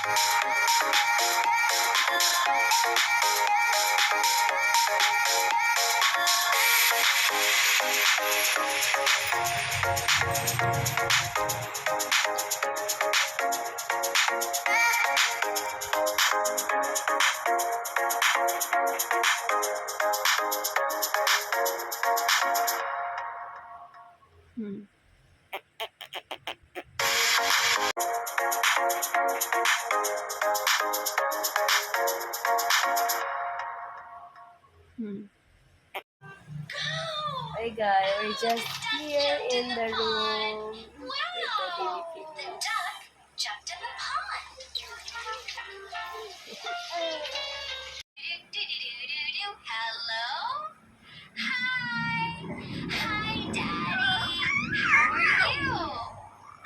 Hi guys, we're just here in the room. Wow! The duck jumped in the pond. Hello? Hi! Hi, Daddy! How are you?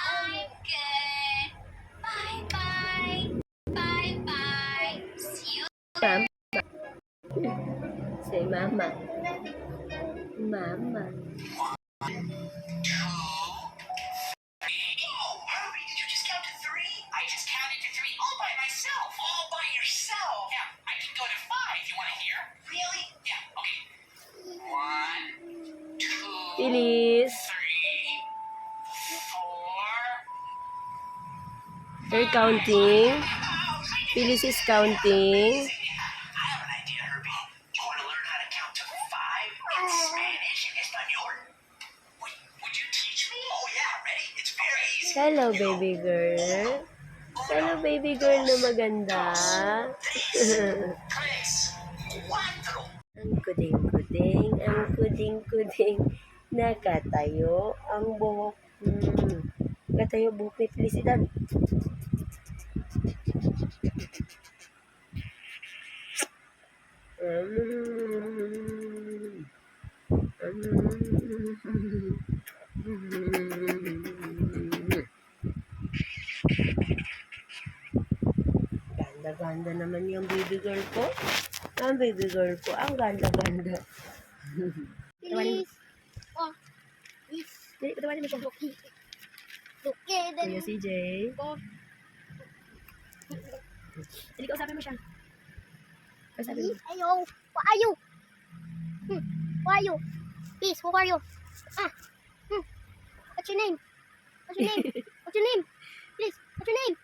I'm good. Bye-bye. Bye-bye. See you. Say mama. Mama. Herbie, did you just count to 3? I just counted to 3 all by myself. All by yourself? Yeah, I can go to 5. You want to hear? Really? Yeah, okay. 1, 2, Feliz. 3, 4. They're counting. Feliz is counting. I have an idea, Herbie. You want to learn how to count to 5 in Spanish and Espanol? Would you teach me? Oh yeah, ready? It's very easy. Hello, baby girl. Hello, baby girl na maganda. Tres, cuatro. Ang kuding-kuding, ang kuding-kuding. Nakatayo ang buhok. Nakatayo buhok ni Felicidad. Ganda-ganda naman yung baby girl ko. Ang baby girl ko, ang ganda-ganda. Please. Oh. Please. Dili, patawanin mo siya. Okay, then. Kuya CJ. Go. Dili, kausapin mo siya. Kausapin mo. Please. Ayo. Who are you? Who are you? Please, who are you? What's your name? What's your name? What's your name? Please, what's your name?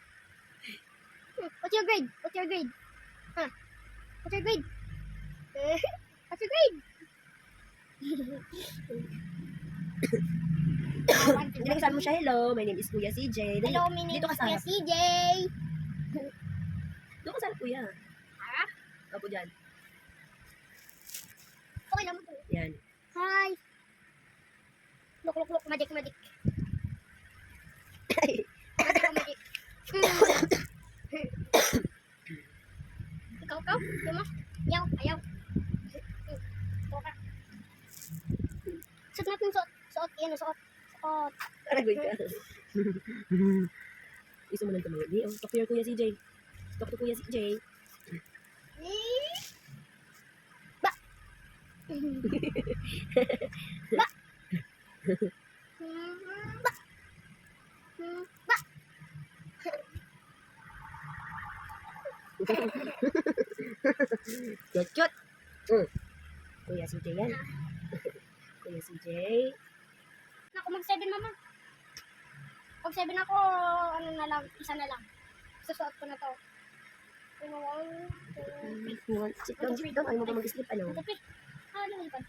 What's your grade? What's your grade? What's your grade? What's your grade? Dili, kausapin mo siya. Hello, my name is Kuya CJ. Dili, Hello, my name dito is ka sa Kuya harap. CJ. Doon ka sa harap, Kuya. Harap? Opo dyan. Okay lang mo. Yan. Hi. Look, magic. Magic. Ikaw? Ayaw. Ikaw ka. Suot natin, suot. Yan, suot. Aragoy ka. Gusto mo lang tumayo. Di, talk to your Kuya CJ. Talk to Kuya CJ. Ba. Ba. Ba. Chot. Kuya CJ yan. Kuya CJ. Ako mag-7 mama. Pag 7 ako, ano na lang, isa na lang. Susuot ko na to. 1, 2, Sit down. Ayaw mo ba mag-sleep? Ano? 3. Lumilipad.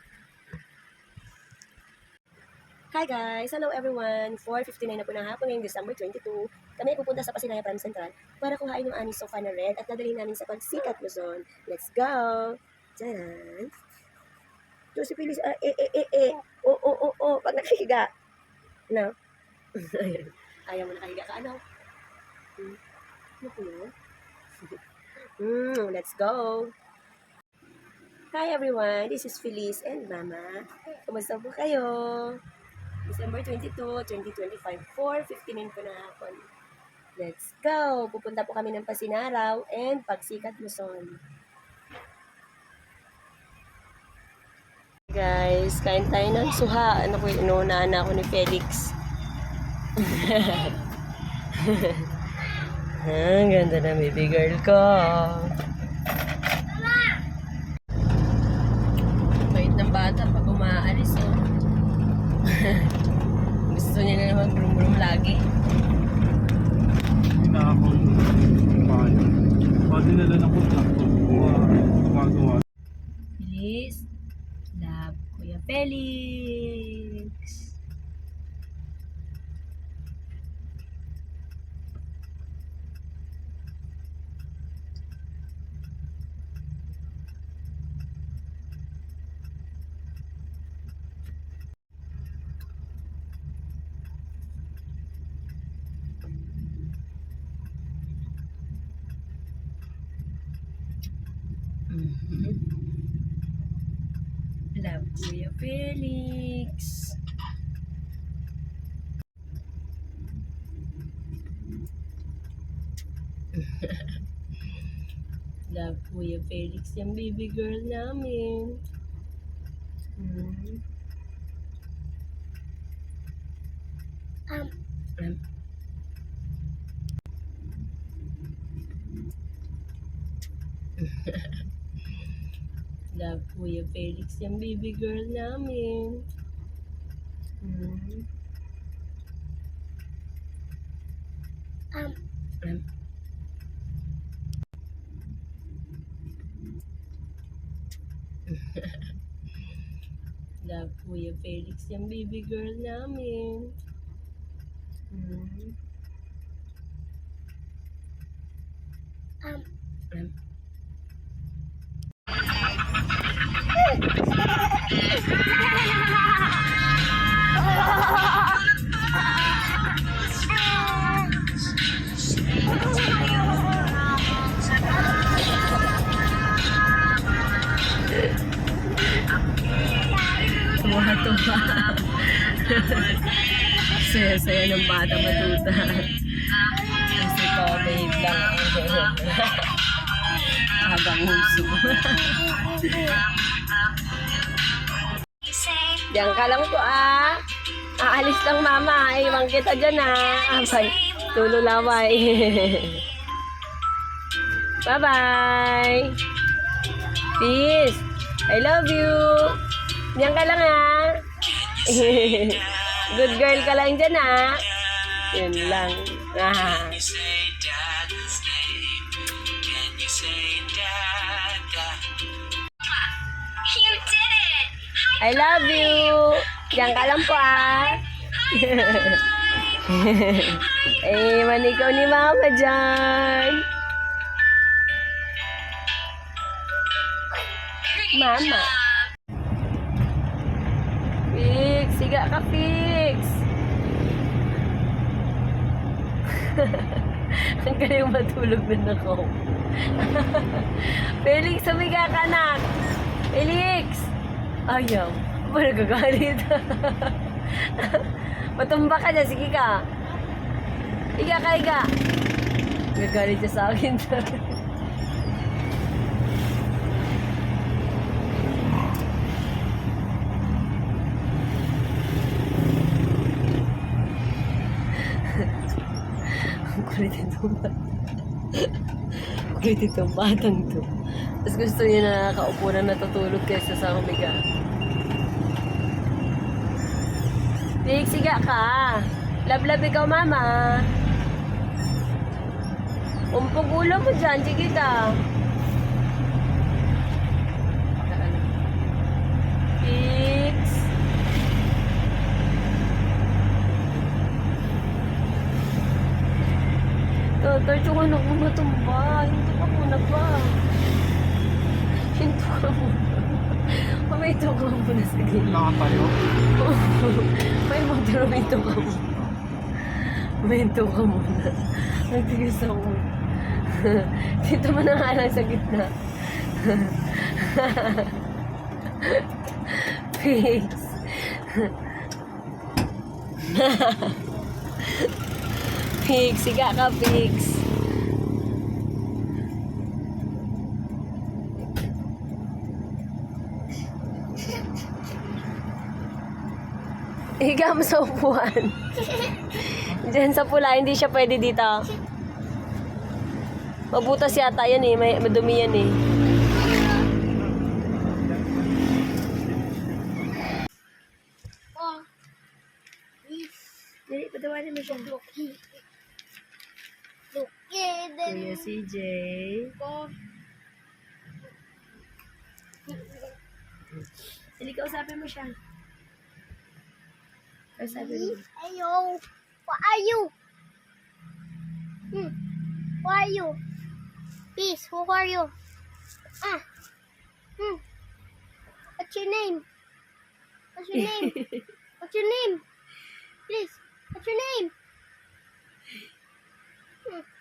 Hi guys! Hello everyone! 4:59 na po ng hapon ngayong December 22. Kami ay pupunta sa Pasinaya Farm Central para kuhain yung anis sofa na red at nadalhin namin sa Pagsikat Luzon. Let's go! Tcharan! Ito si Feliz. Pag nakahiga. No? Ayaw mo nakahiga ka, ano? Ano po yun? Let's go! Hi everyone! This is Feliz and Mama. Kumusta po kayo? December 22, 2025, 4:59 po na hapon. Let's go! Pupunta po kami ng Pasinaraw and Pagsikat Luzon. Guys, kain tayo ng suha. Ano ko, inuunahan na ako ni Felix. Ang ganda ng baby girl ko. Bait ng bata pag umaalis, oh. Gusto niya na naman brum-brum lagi. Nakakaw yung bayan. Pwede nila ng kontraktor. Gumagawa. Please, love, Kuya Felix. Love, Kuya Felix. Love, Kuya Felix, yung baby girl namin. Um, Um, Love, Kuya Felix, yung baby girl namin. um, Love, Kuya Felix, yung baby girl namin. um. Tuwa-tuwa. Saya-saya ng bata matuta. Kasi pa-babe lang. Habang huso. Diyan ka lang po ah. Aalis lang mama. Iwan kita dyan ah. Abay. Tululaway. Bye-bye. Peace. I love you. Diyan ka lang ah. Good girl ka lang dyan ah. Yun lang. Ah. You did it! I love you. Diyan ka lang po ah. Eh, manikaw ni mama dyan. Mama. Fix, siga ka Fix. Ang galing matulog na ako. Felix, sumiga ka anak. Felix. Ayaw. Ba nagagalit? Matumba ka dyan, sige ka. Higa ka, higa. Nagagalit siya sa akin. Kulit itong bata. Kulit itong batang to. Tapos gusto niya na nakaupo na natutulog kaysa sa humiga. Big, siga ka. Lablab ikaw, mama. Umpog ulo mo dyan, sige ka. Fix. Torch yung anak mo matumba. Hinto ka muna ba? Hinto ka muna. Huminto ka muna sa gilid. Nakatayo. May motor, huminto ka muna. Huminto ka muna. Nagtigis ako. Dito mo na nga lang sa gitna. Fix. Fix, siga ka, Fix. Higa mo sa upuan. Diyan sa pula, hindi siya pwede dito. Mabutas yata yan eh. Madumi yan eh. Oh. Please. Dali, patawarin mo siya. Look. Look. Yeah, then. Kuya CJ. Go. Dali, kausapin mo siya. Kausapin mo. Ayo. What are you? Who are you? Peace, who are you? Ah. What's your name? What's your name? What's your name? Please, what's your name?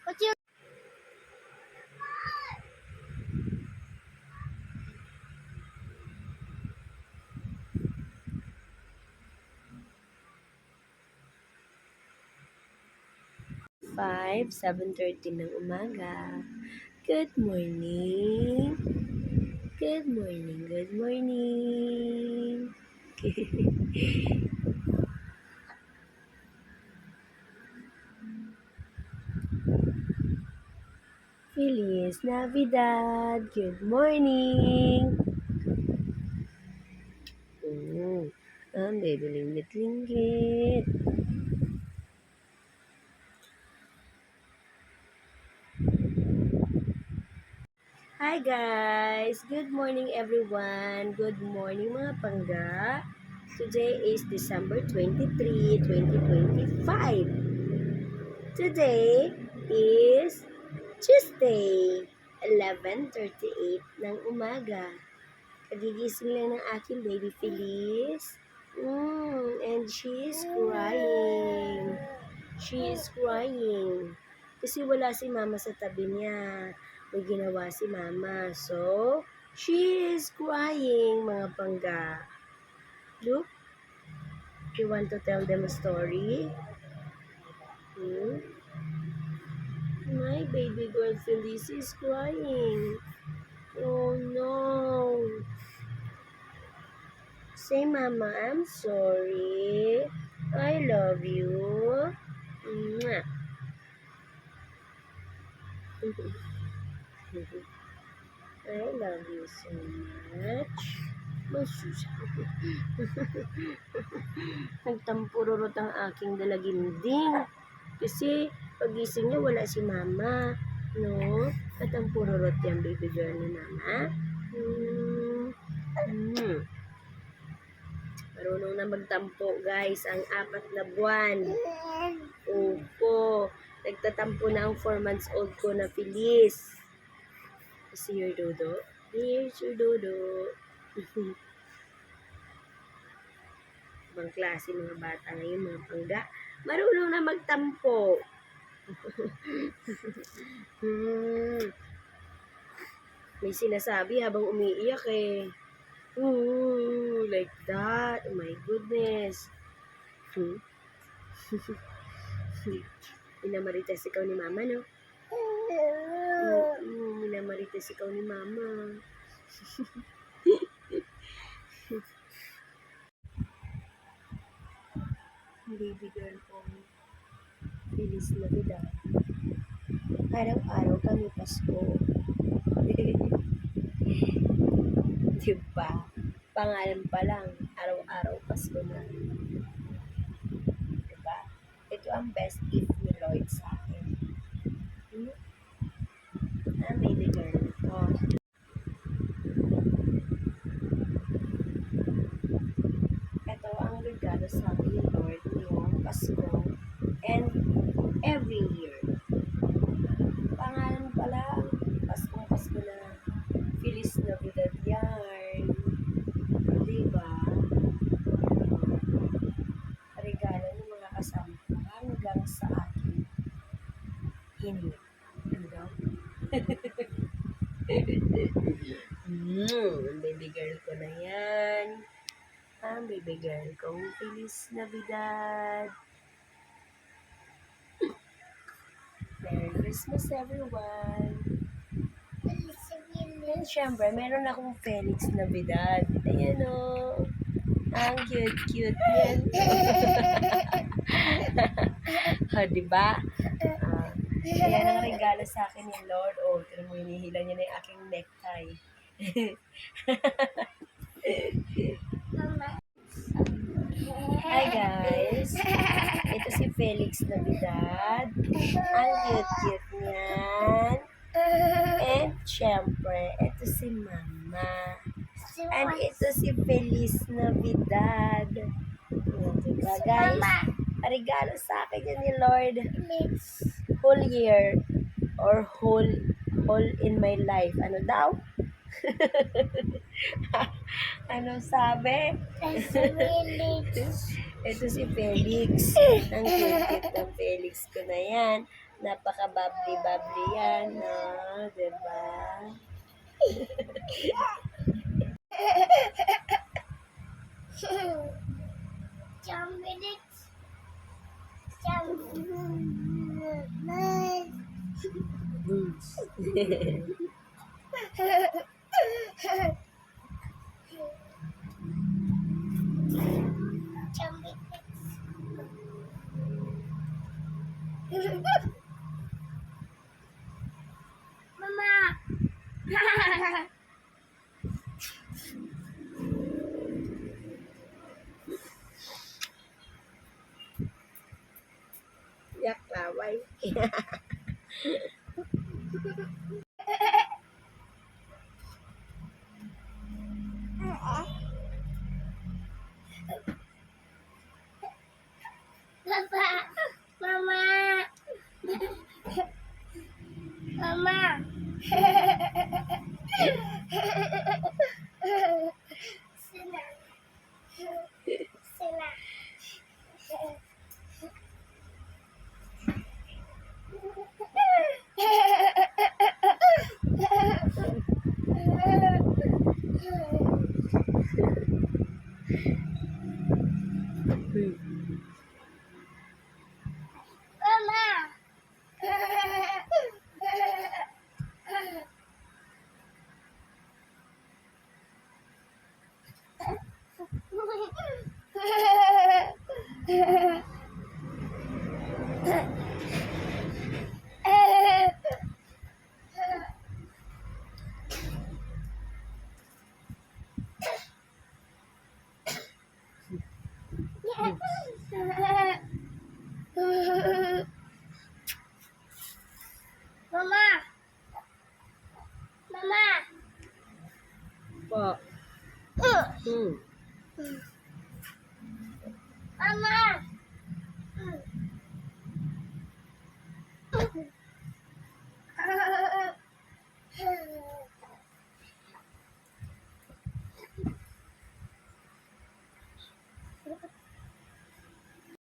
What's your 7:30 ng umaga. Good morning. Good morning, good morning. Feliz Navidad. Good morning. Ang baby linggit-linggit. Hi guys! Good morning everyone! Good morning mga pangga! Today is December 23, 2025. Today is Tuesday, 11:38 ng umaga. Kagigising lang ng aking baby Feliz. And she is crying. She is crying. Kasi wala si mama sa tabi niya. May ginawa si mama. So, she is crying, mga pangga. Look, you want to tell them a story? My baby girl Feliz is crying. Oh no. Say, Mama, I'm sorry. I love you. Mwah. I love you so much. Masus. Nagtampururot ang aking dalaginding. Kasi pagising niya wala si mama. No? At ang pururot yung baby girl ni mama. Marunong na magtampo guys ang 4 na buwan. Opo. Nagtatampo na ang 4 months old ko na Feliz. See your dodo? Here's your dodo. Ibang klase mga bata ngayon, mga pangga. Marunong na magtampo. May sinasabi habang umiiyak eh. Ooh, like that. Oh my goodness. Minamarites ikaw ni mama, no? Minamarites ikaw ni mama. Baby girl ko. Feliz Navidad. Araw-araw kami Pasko. Diba? Pangalan pa lang, araw-araw Pasko na. Diba? Ito ang best gift ni Lord sa akin. Baby girl. Oh. Ito ang regalo sa akin ni Lord ngayong Pasko and every year. Pangalan pa lang, Pasko na. Feliz Navidad yarn. Diba? Regalo ng mga kasama ko hanggang sa akin. Hindi. Ano? Baby girl ko na yan. Ang baby girl ko. Feliz Navidad. Merry Christmas everyone. And syempre, meron akong Felix Navidad. Ayan o. Ang cute yan. Diba? Ayan ang regalo sa akin ni Lord. Oh, tira mo, hinihila niya na yung aking necktie. Hi guys! Ito si Felix Navidad. Ang cute-cute niyan. And syempre, ito si Mama. And ito si Feliz Navidad. Yan, diba guys? Regalo sa akin yan ni Lord. Whole year. Or whole in my life. Ano daw? Ano sabi? Ito si Felix. Ang cute ng Felix ko na yan. Napaka-bubbly yan. No? Diba? Mama. Yak laway. Papa. Mama. Mama. Sila. Sila. Mama. Mama. Mama. Po. Uh. Hmm.